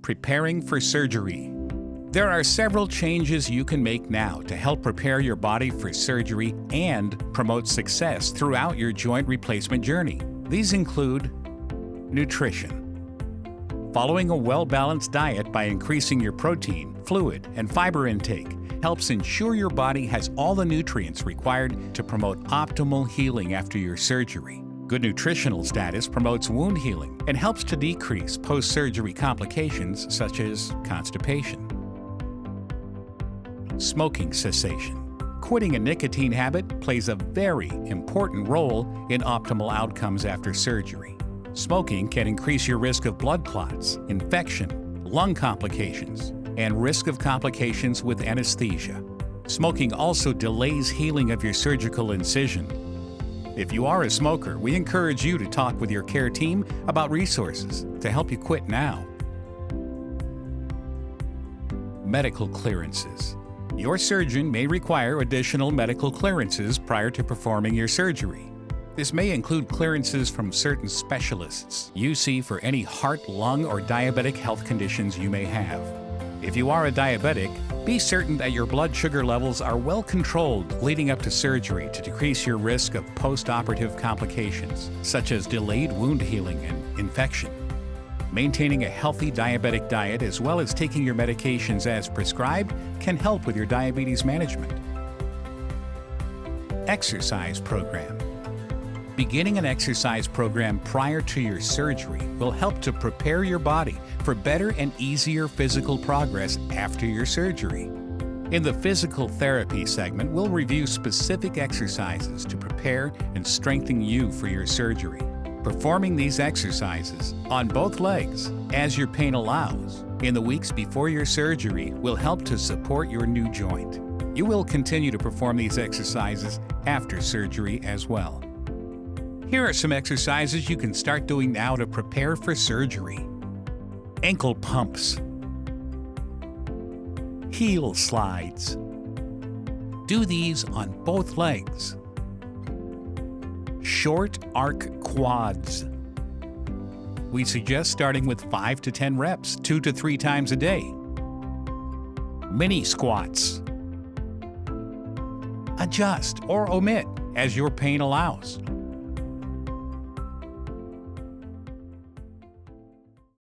Preparing for surgery. There are several changes you can make now to help prepare your body for surgery and promote success throughout your joint replacement journey. These include nutrition. Following a well-balanced diet by increasing your protein, fluid, and fiber intake helps ensure your body has all the nutrients required to promote optimal healing after your surgery. Good nutritional status promotes wound healing and helps to decrease post-surgery complications such as constipation. Smoking cessation. Quitting a nicotine habit plays a very important role in optimal outcomes after surgery. Smoking can increase your risk of blood clots, infection, lung complications, and risk of complications with anesthesia. Smoking also delays healing of your surgical incision. If you are a smoker, we encourage you to talk with your care team about resources to help you quit now. Medical clearances. Your surgeon may require additional medical clearances prior to performing your surgery. This may include clearances from certain specialists you see for any heart, lung, or diabetic health conditions you may have. If you are a diabetic, be certain that your blood sugar levels are well controlled leading up to surgery to decrease your risk of post-operative complications, such as delayed wound healing and infection. Maintaining a healthy diabetic diet as well as taking your medications as prescribed can help with your diabetes management. Exercise program. Beginning an exercise program prior to your surgery will help to prepare your body for better and easier physical progress after your surgery. In the physical therapy segment, we'll review specific exercises to prepare and strengthen you for your surgery. Performing these exercises on both legs as your pain allows in the weeks before your surgery will help to support your new joint. You will continue to perform these exercises after surgery as well. Here are some exercises you can start doing now to prepare for surgery. Ankle pumps. Heel slides. Do these on both legs. Short arc quads. We suggest starting with 5 to 10 reps, 2 to 3 times a day. Mini squats. Adjust or omit as your pain allows.